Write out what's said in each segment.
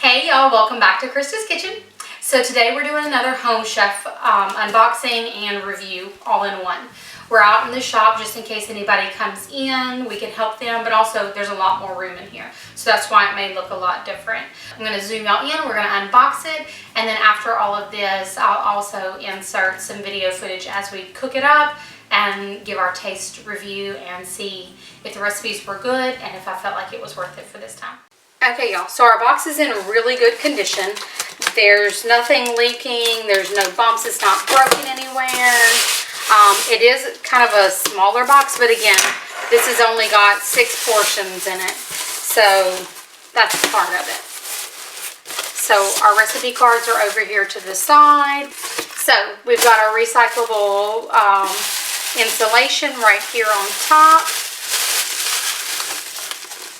Hey y'all, welcome back to Krista's Kitchen. So today we're doing another HomeChef unboxing and review all in one. We're out in the shop just in case anybody comes in, we can help them, but also there's a lot more room in here. So that's why it may look a lot different. I'm going to zoom y'all in, we're going to unbox it, and then after all of this, I'll also insert some video footage as we cook it up and give our taste review and see if the recipes were good and if I felt like it was worth it for this time. Okay y'all, so our box is in really good condition. There's nothing leaking, there's no bumps, it's not broken anywhere. It is kind of a smaller box, but again, this has only got 6 portions in it. So that's part of it. So our recipe cards are over here to the side. So we've got our recyclable insulation right here on top.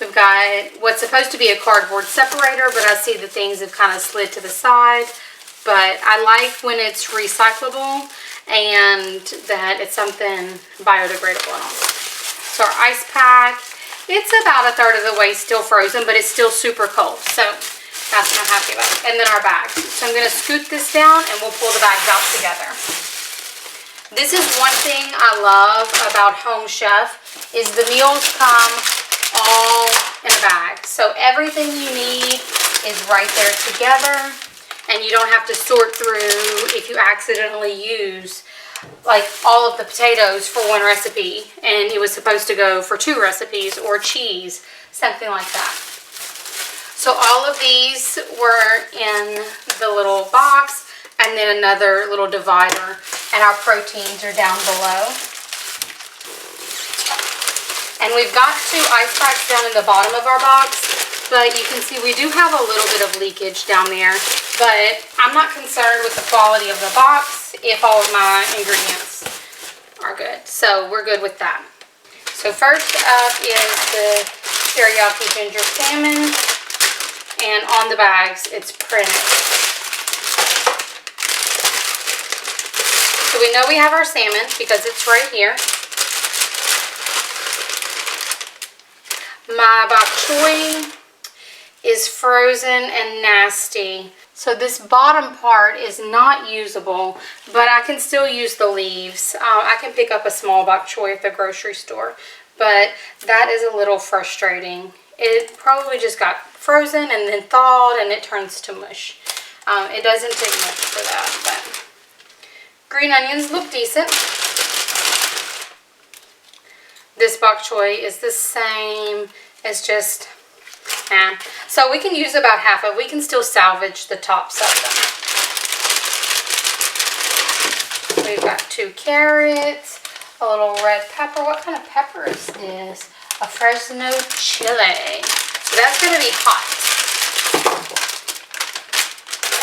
We've got what's supposed to be a cardboard separator, but I see the things have kind of slid to the side. But I like when it's recyclable and that it's something biodegradable and all. So our ice pack, it's about a third of the way still frozen, but it's still super cold. So that's what I'm happy about. And then our bags. So I'm going to scoot this down and we'll pull the bags out together. This is one thing I love about HomeChef is the meals come all in a bag. So everything you need is right there together, and you don't have to sort through if you accidentally use like all of the potatoes for one recipe and it was supposed to go for 2 recipes, or cheese, something like that. So all of these were in the little box, and then another little divider, and our proteins are down below. And we've got 2 ice packs down in the bottom of our box, but you can see we do have a little bit of leakage down there, but I'm not concerned with the quality of the box if all of my ingredients are good. So we're good with that. So first up is the teriyaki ginger salmon, and on the bags it's printed. So we know we have our salmon because it's right here. My bok choy is frozen and nasty. So this bottom part is not usable, but I can still use the leaves. I can pick up a small bok choy at the grocery store, but that is a little frustrating. It probably just got frozen and then thawed and it turns to mush. It doesn't take much for that, but green onions look decent. This bok choy is the same. It's just, so we can use about half of it. We can still salvage the tops of them. We've got 2 carrots, a little red pepper. What kind of pepper is this? A Fresno chili. So that's going to be hot.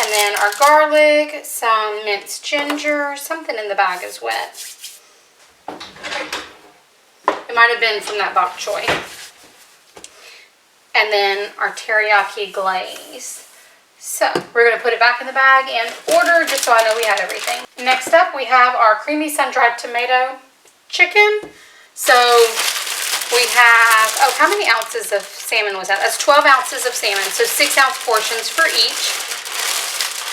And then our garlic, some minced ginger. Something in the bag is wet. It might have been from that bok choy. And then our teriyaki glaze. So we're going to put it back in the bag and order just so I know we have everything. Next up we have our creamy sun-dried tomato chicken. So we have, oh, how many ounces of salmon was that? That's 12 ounces of salmon, so 6-ounce portions for each.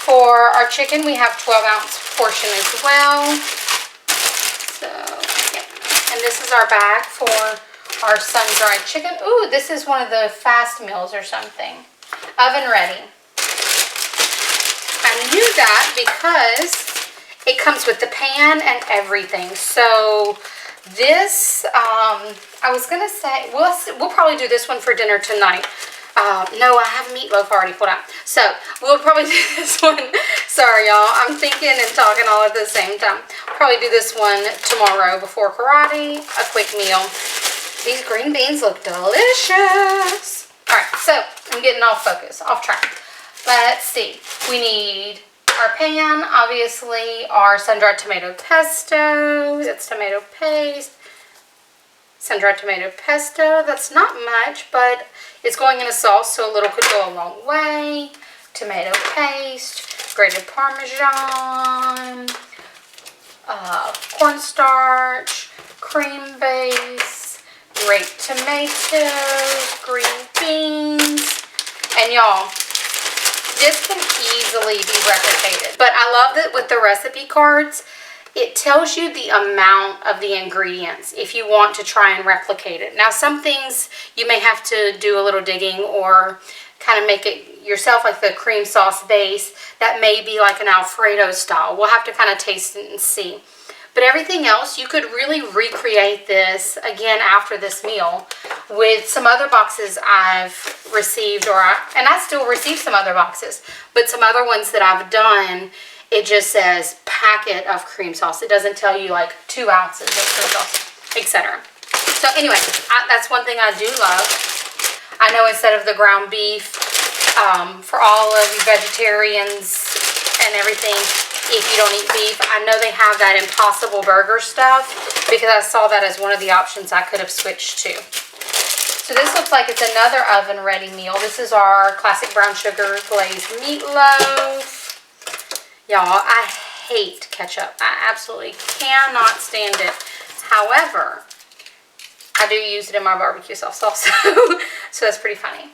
For our chicken we have 12-ounce portion as well. So, yeah. And this is our bag for our sun-dried chicken. Ooh, this is one of the fast meals or something. Oven ready. I knew that because it comes with the pan and everything. So this, I was going to say, we'll probably do this one for dinner tonight. No, I have meatloaf already put out. So we'll probably do this one. Sorry, y'all. I'm thinking and talking all at the same time. Probably do this one tomorrow before karate. A quick meal. These green beans look delicious. Alright, so I'm getting off focus, off track. Let's see. We need our pan, obviously, our sun-dried tomato pesto. That's tomato paste. Sun-dried tomato pesto. That's not much, but it's going in a sauce, so a little could go a long way. Tomato paste, grated Parmesan, cornstarch, cream base, grape tomatoes, green beans, and y'all, This can easily be replicated. But I love that with the recipe cards, it tells you the amount of the ingredients if you want to try and replicate it. Now, some things you may have to do a little digging or kind of make it yourself, like the cream sauce base. That may be like an Alfredo style. We'll have to kind of taste it and see. But everything else, you could really recreate this again after this meal with some other boxes I've received, and I still receive some other boxes, but some other ones that I've done, it just says packet of cream sauce. It doesn't tell you like 2 ounces of cream sauce, etc. So anyway, that's one thing I do love. I know instead of the ground beef, for all of you vegetarians and everything, if you don't eat beef, I know they have that Impossible Burger stuff because I saw that as one of the options I could have switched to. So this looks like it's another oven ready meal. This is our classic brown sugar glazed meatloaf. Y'all, I hate ketchup. I absolutely cannot stand it. However, I do use it in my barbecue sauce also, so that's pretty funny.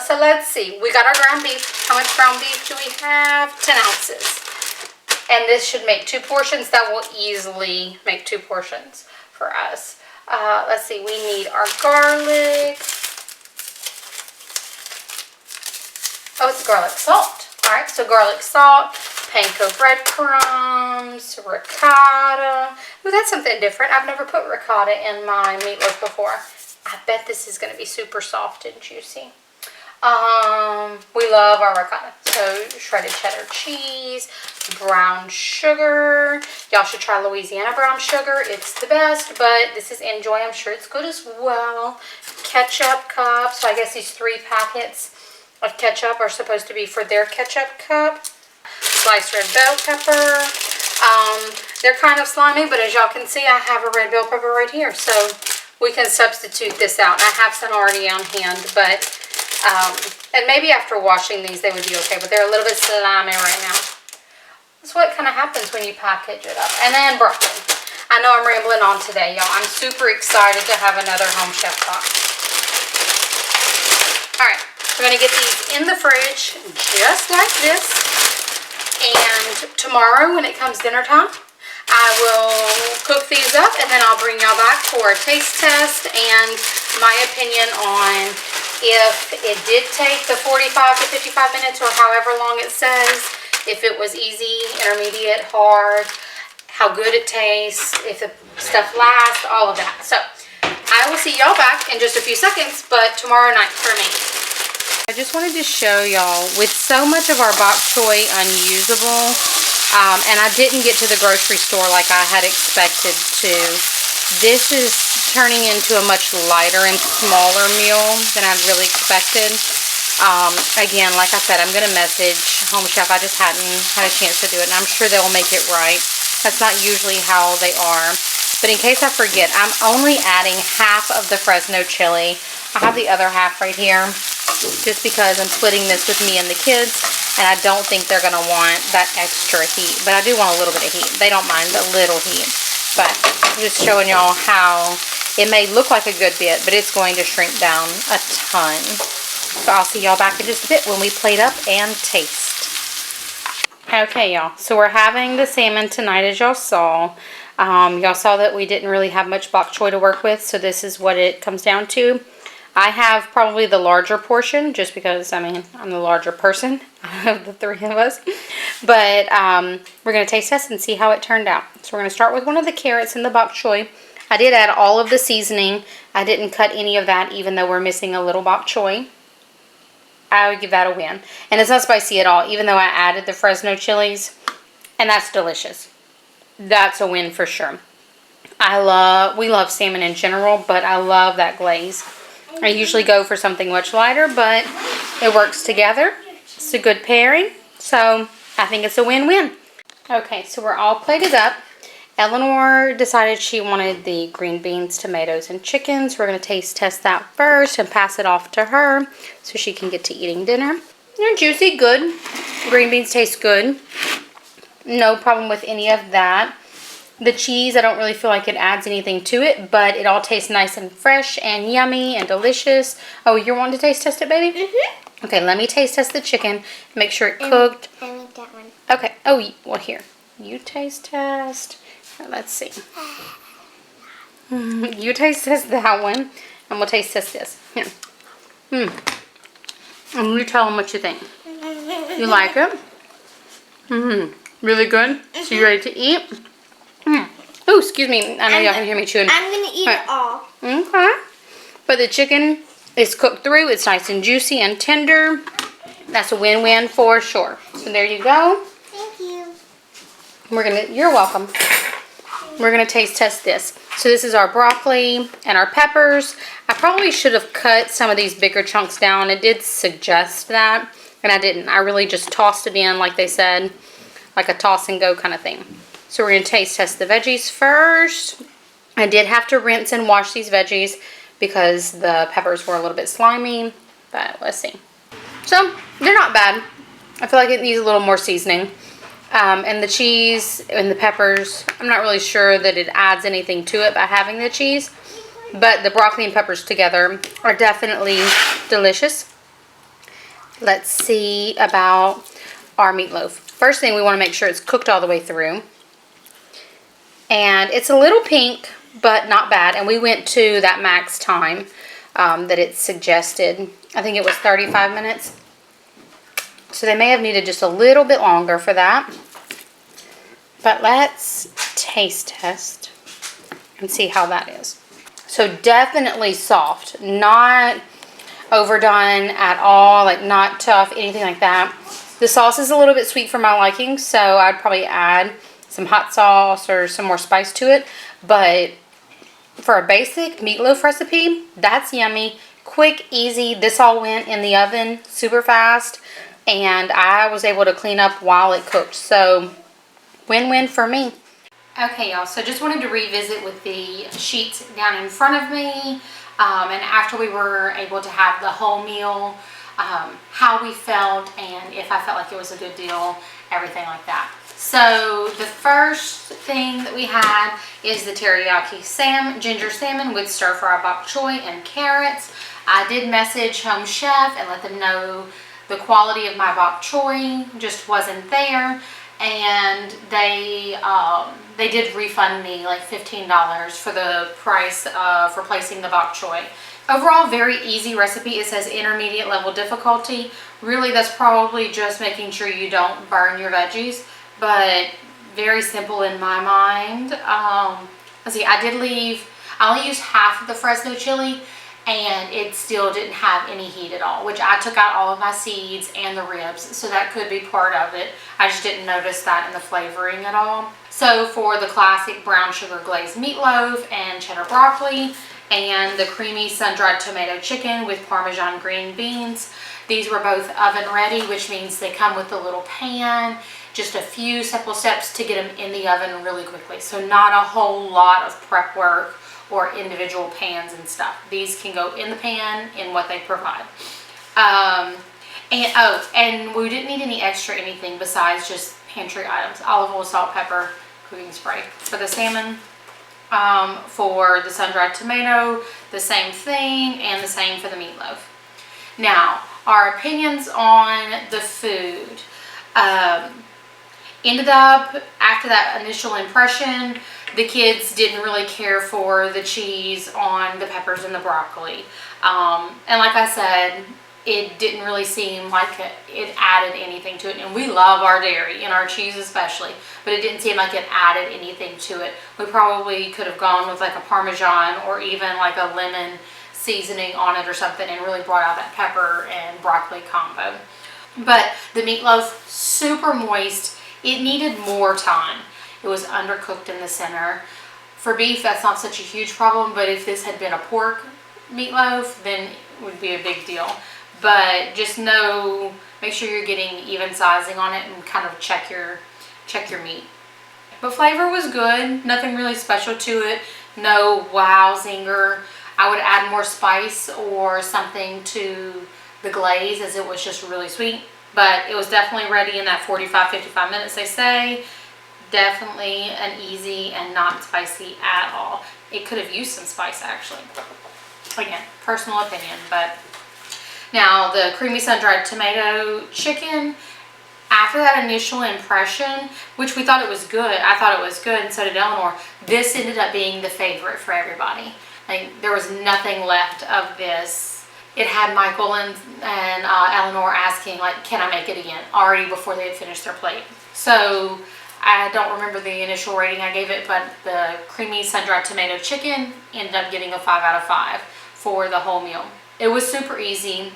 So let's see. We got our ground beef. How much ground beef do we have? 10 ounces. And this should make 2 portions. That will easily make 2 portions for us. Let's see. We need our garlic. Oh, it's garlic salt. All right. So garlic salt, panko breadcrumbs, ricotta. Ooh, that's something different. I've never put ricotta in my meatloaf before. I bet this is going to be super soft and juicy. We love our ricotta. So shredded cheddar cheese, brown sugar. Y'all should try Louisiana brown sugar. It's the best, but this is Enjoy. I'm sure it's good as well. Ketchup cup. So I guess these 3 packets of ketchup are supposed to be for their ketchup cup. Sliced red bell pepper. They're kind of slimy, but as y'all can see, I have a red bell pepper right here. So we can substitute this out. I have some already on hand, but, and maybe after washing these, they would be okay, but they're a little bit slimy right now. That's what kind of happens when you package it up. And then broccoli. I know I'm rambling on today, y'all. I'm super excited to have another HomeChef box. All right, we're gonna get these in the fridge just like this. And tomorrow when it comes dinner time, I will cook these up and then I'll bring y'all back for a taste test and my opinion on if it did take the 45 to 55 minutes or however long it says, if it was easy, intermediate, hard, how good it tastes, if the stuff lasts, all of that. So I will see y'all back in just a few seconds, but tomorrow night for me. I just wanted to show y'all, with so much of our bok choy unusable, and I didn't get to the grocery store like I had expected to, this is turning into a much lighter and smaller meal than I'd really expected. Again, like I said, I'm going to message HomeChef. I just hadn't had a chance to do it, and I'm sure they'll make it right. That's not usually how they are. But in case I forget, I'm only adding half of the Fresno chili. I have the other half right here, just because I'm splitting this with me and the kids, and I don't think they're going to want that extra heat. But I do want a little bit of heat. They don't mind a little heat. But I'm just showing y'all how it may look like a good bit, but it's going to shrink down a ton. So I'll see y'all back in just a bit when we plate up and taste. Okay, y'all. So we're having the salmon tonight, as y'all saw. Y'all saw that we didn't really have much bok choy to work with, so this is what it comes down to. I have probably the larger portion, just because, I mean, I'm the larger person of the 3 of us. But we're going to taste test and see how it turned out. So we're going to start with one of the carrots in the bok choy. I did add all of the seasoning. I didn't cut any of that, even though we're missing a little bok choy. I would give that a win. And it's not spicy at all, even though I added the Fresno chilies. And that's delicious. That's a win for sure. We love salmon in general, but I love that glaze. I usually go for something much lighter, but it works together. It's a good pairing, so I think it's a win-win. Okay, so we're all plated up. Eleanor decided she wanted the green beans, tomatoes, and chickens. We're going to taste test that first and pass it off to her so she can get to eating dinner. They're juicy, good. Green beans taste good. No problem with any of that. The cheese, I don't really feel like it adds anything to it, but it all tastes nice and fresh and yummy and delicious. Oh, you're wanting to taste test it, baby? Mm-hmm. Okay, let me taste test the chicken. Make sure it cooked. I need that one. Okay. Oh, well, here. You taste test. Let's see. You taste test that one, and we'll taste test this. Here. And you tell them what you think. You like it? Really good? So you ready to eat? Oh, excuse me. I know y'all can hear me chewing. I'm going to eat it all. Okay. But the chicken is cooked through. It's nice and juicy and tender. That's a win-win for sure. So there you go. Thank you. You're welcome. We're gonna taste test this. So this is our broccoli and our peppers. I probably should have cut some of these bigger chunks down. It did suggest that, and I didn't. I really just tossed it in like they said, like a toss and go kind of thing. So we're gonna taste test the veggies first. I did have to rinse and wash these veggies because the peppers were a little bit slimy, but let's see. So they're not bad. I feel like it needs a little more seasoning. And the cheese and the peppers, I'm not really sure that it adds anything to it by having the cheese. But the broccoli and peppers together are definitely delicious. Let's see about our meatloaf. First thing, we want to make sure it's cooked all the way through. And it's a little pink, but not bad. And we went to that max time that it suggested. I think it was 35 minutes. So they may have needed just a little bit longer for that. But let's taste test and see how that is. So definitely soft, not overdone at all, like not tough, anything like that. The sauce is a little bit sweet for my liking, so I'd probably add some hot sauce or some more spice to it. But for a basic meatloaf recipe, that's yummy, quick, easy. This all went in the oven super fast. And I was able to clean up while it cooked. So, win-win for me. Okay, y'all. So, just wanted to revisit with the sheets down in front of me. And after we were able to have the whole meal, how we felt and if I felt like it was a good deal, everything like that. So, the first thing that we had is the teriyaki ginger salmon with stir-fry bok choy and carrots. I did message HomeChef and let them know the quality of my bok choy just wasn't there, and they did refund me like $15 for the price of replacing the bok choy. Overall, very easy recipe. It says intermediate level difficulty. Really, that's probably just making sure you don't burn your veggies, but very simple in my mind. Let's see, I only used half of the Fresno chili, and it still didn't have any heat at all, which I took out all of my seeds and the ribs, so that could be part of it. I just didn't notice that in the flavoring at all. So for the classic brown sugar glazed meatloaf and cheddar broccoli and the creamy sun-dried tomato chicken with Parmesan green beans, these were both oven ready, which means they come with a little pan, just a few simple steps to get them in the oven really quickly. So not a whole lot of prep work or individual pans and stuff. These can go in the pan in what they provide. And we didn't need any extra anything besides just pantry items. Olive oil, salt, pepper, cooking spray. For the salmon, for the sun-dried tomato, the same thing, and the same for the meatloaf. Now, our opinions on the food. Ended up, after that initial impression, the kids didn't really care for the cheese on the peppers and the broccoli. And like I said, it didn't really seem like it added anything to it. And we love our dairy and our cheese especially, but it didn't seem like it added anything to it. We probably could have gone with like a Parmesan or even like a lemon seasoning on it or something and really brought out that pepper and broccoli combo. But the meatloaf, super moist. It needed more time. It was undercooked in the center. For beef, that's not such a huge problem, but if this had been a pork meatloaf, then it would be a big deal. But just make sure you're getting even sizing on it and kind of check your meat. But flavor was good, nothing really special to it, no wow zinger. I would add more spice or something to the glaze as it was just really sweet. But it was definitely ready in that 45-55 minutes, they say. Definitely an easy and not spicy at all. It could have used some spice, actually. Again, personal opinion, but Now, the creamy sun-dried tomato chicken, after that initial impression, which we thought it was good, I thought it was good, and so did Eleanor, this ended up being the favorite for everybody. Like, there was nothing left of this. It had Michael and Eleanor asking, like, can I make it again? Already before they had finished their plate. So, I don't remember the initial rating I gave it, but the creamy sun-dried tomato chicken ended up getting a 5 out of 5 for the whole meal. It was super easy.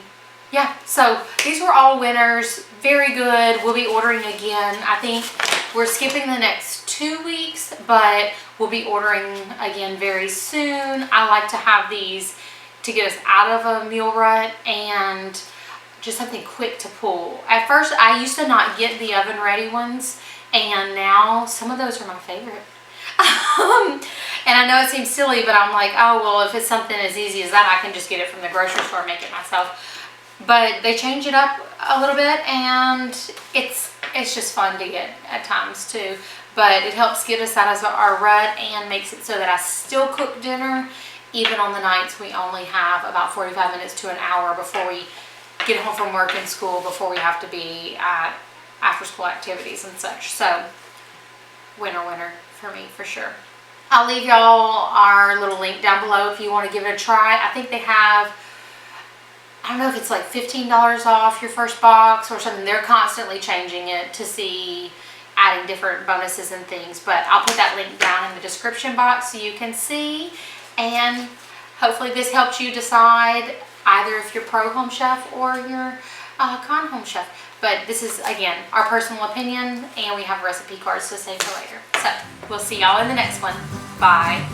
Yeah, so these were all winners. Very good. We'll be ordering again. I think we're skipping the next 2 weeks, but we'll be ordering again very soon. I like to have these to get us out of a meal rut and just something quick to pull. At first, I used to not get the oven ready ones, and now some of those are my favorite. And I know it seems silly, but I'm like, oh, well, if it's something as easy as that, I can just get it from the grocery store and make it myself. But they change it up a little bit, and it's just fun to get at times too. But it helps get us out of our rut and makes it so that I still cook dinner, even on the nights we only have about 45 minutes to an hour before we get home from work and school, before we have to be at after school activities and such. So winner for me for sure. I'll leave y'all our little link down below if you want to give it a try. I think they have, I don't know if it's like $15 off your first box or something. They're constantly changing it to see, adding different bonuses and things. But I'll put that link down in the description box so you can see. And hopefully this helps you decide either if you're pro Home Chef or you're con Home Chef. But this is, again, our personal opinion, and we have recipe cards to save for later. So we'll see y'all in the next one. Bye.